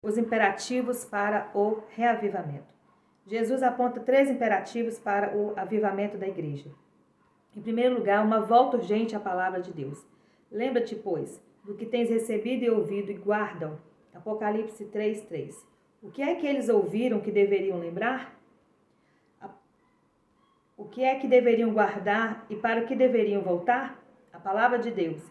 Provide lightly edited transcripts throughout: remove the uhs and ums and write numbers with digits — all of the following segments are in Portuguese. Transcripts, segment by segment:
Os imperativos para o reavivamento. Jesus aponta 3 imperativos para o avivamento da igreja. Em primeiro lugar, uma volta urgente à palavra de Deus. Lembra-te, pois, do que tens recebido e ouvido e guardam. Apocalipse 3:3. O que é que eles ouviram que deveriam lembrar? O que é que deveriam guardar e para o que deveriam voltar? A palavra de Deus.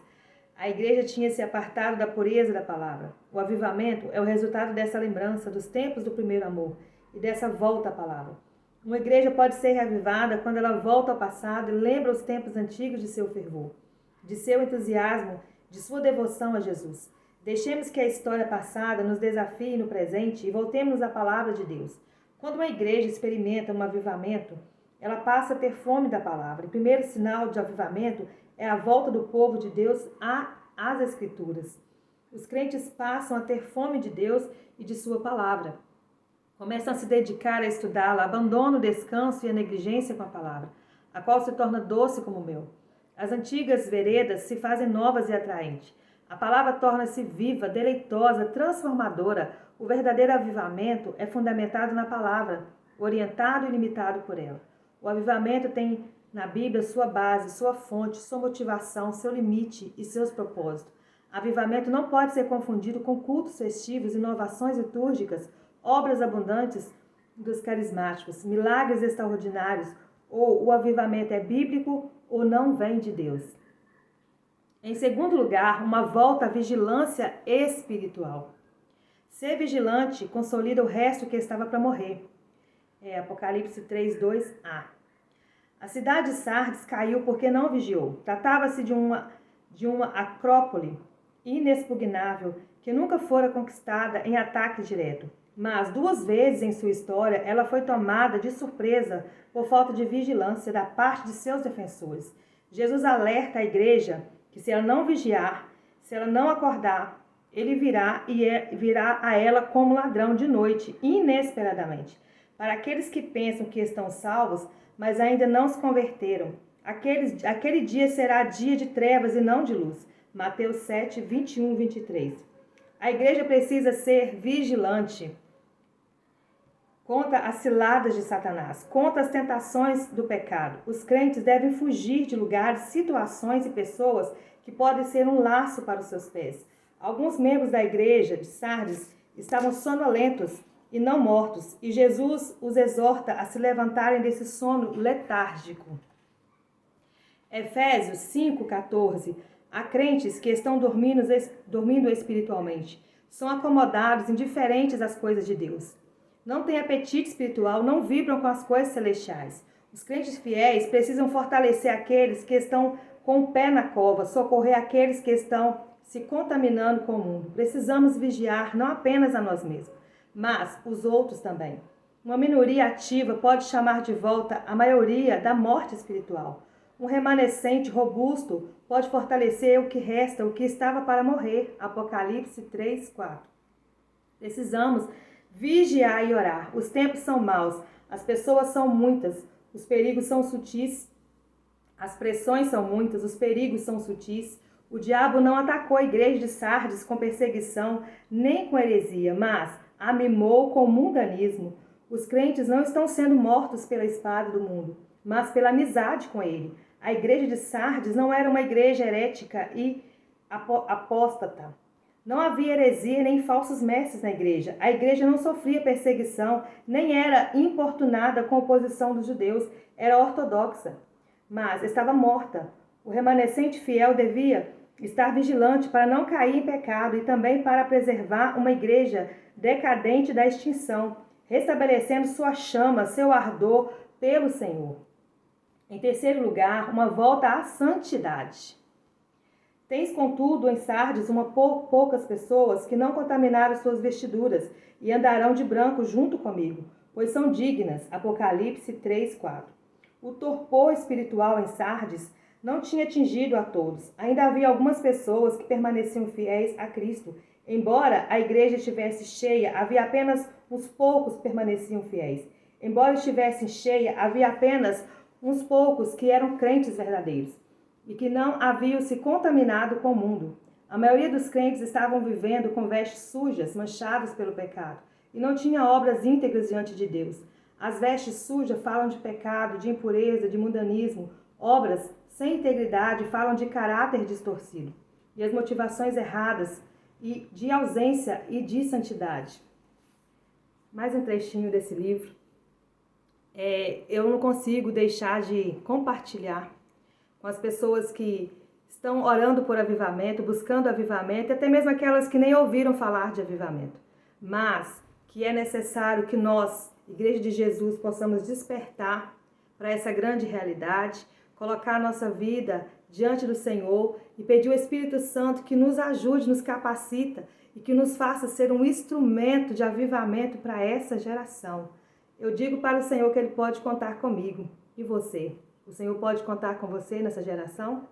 A igreja tinha se apartado da pureza da palavra. O avivamento é o resultado dessa lembrança dos tempos do primeiro amor e dessa volta à palavra. Uma igreja pode ser reavivada quando ela volta ao passado e lembra os tempos antigos de seu fervor, de seu entusiasmo, de sua devoção a Jesus. Deixemos que a história passada nos desafie no presente e voltemos à palavra de Deus. Quando uma igreja experimenta um avivamento, ela passa a ter fome da palavra. O primeiro sinal de avivamento é a volta do povo de Deus às Escrituras. Os crentes passam a ter fome de Deus e de sua palavra. Começam a se dedicar a estudá-la, abandonam o descanso e a negligência com a palavra, a qual se torna doce como mel. As antigas veredas se fazem novas e atraentes. A palavra torna-se viva, deleitosa, transformadora. O verdadeiro avivamento é fundamentado na palavra, orientado e limitado por ela. O avivamento tem na Bíblia sua base, sua fonte, sua motivação, seu limite e seus propósitos. Avivamento não pode ser confundido com cultos festivos, inovações litúrgicas, obras abundantes dos carismáticos, milagres extraordinários, ou o avivamento é bíblico ou não vem de Deus. Em segundo lugar, uma volta à vigilância espiritual. Ser vigilante consolida o resto que estava para morrer. Apocalipse 3:2a. A cidade de Sardes caiu porque não vigiou. Tratava-se de uma acrópole inexpugnável que nunca fora conquistada em ataque direto. Mas 2 vezes em sua história ela foi tomada de surpresa por falta de vigilância da parte de seus defensores. Jesus alerta a igreja que se ela não vigiar, se ela não acordar, ele virá a ela como ladrão de noite, inesperadamente. Para aqueles que pensam que estão salvos, mas ainda não se converteram, aquele dia será dia de trevas e não de luz. Mateus 7, 21 e 23. A igreja precisa ser vigilante contra as ciladas de Satanás, contra as tentações do pecado. Os crentes devem fugir de lugares, situações e pessoas que podem ser um laço para os seus pés. Alguns membros da igreja de Sardes estavam sonolentos e não mortos, e Jesus os exorta a se levantarem desse sono letárgico. Efésios 5:14. Há crentes que estão dormindo espiritualmente, são acomodados, indiferentes às coisas de Deus. Não têm apetite espiritual, não vibram com as coisas celestiais. Os crentes fiéis precisam fortalecer aqueles que estão com o pé na cova, socorrer aqueles que estão se contaminando com o mundo. Precisamos vigiar não apenas a nós mesmos, mas os outros também. Uma minoria ativa pode chamar de volta a maioria da morte espiritual. Um remanescente robusto pode fortalecer o que resta, o que estava para morrer. Apocalipse 3:4. Precisamos vigiar e orar. Os tempos são maus, as pessoas são muitas, os perigos são sutis, as pressões são muitas, os perigos são sutis. O diabo não atacou a igreja de Sardes com perseguição, nem com heresia, mas a mimou com mundanismo. Os crentes não estão sendo mortos pela espada do mundo, mas pela amizade com ele. A igreja de Sardes não era uma igreja herética e apóstata. Não havia heresia nem falsos mestres na igreja. A igreja não sofria perseguição, nem era importunada com a oposição dos judeus. Era ortodoxa, mas estava morta. O remanescente fiel devia estar vigilante para não cair em pecado e também para preservar uma igreja decadente da extinção, restabelecendo sua chama, seu ardor pelo Senhor. Em terceiro lugar, uma volta à santidade. Tens, contudo, em Sardes poucas pessoas que não contaminaram suas vestiduras e andarão de branco junto comigo, pois são dignas. Apocalipse 3:4. O torpor espiritual em Sardes não tinha atingido a todos. Ainda havia algumas pessoas que permaneciam fiéis a Cristo. Embora a igreja estivesse cheia, havia apenas uns poucos que permaneciam fiéis. Embora estivesse cheia, havia apenas uns poucos que eram crentes verdadeiros e que não haviam se contaminado com o mundo. A maioria dos crentes estavam vivendo com vestes sujas, manchadas pelo pecado, e não tinha obras íntegras diante de Deus. As vestes sujas falam de pecado, de impureza, de mundanismo. Obras sem integridade falam de caráter distorcido e as motivações erradas e de ausência e de santidade. Mais um trechinho desse livro. Eu não consigo deixar de compartilhar com as pessoas que estão orando por avivamento, buscando avivamento, e até mesmo aquelas que nem ouviram falar de avivamento. Mas que é necessário que nós, Igreja de Jesus, possamos despertar para essa grande realidade, colocar a nossa vida diante do Senhor e pedir o Espírito Santo que nos ajude, nos capacita e que nos faça ser um instrumento de avivamento para essa geração. Eu digo para o Senhor que Ele pode contar comigo. E você? O Senhor pode contar com você nessa geração?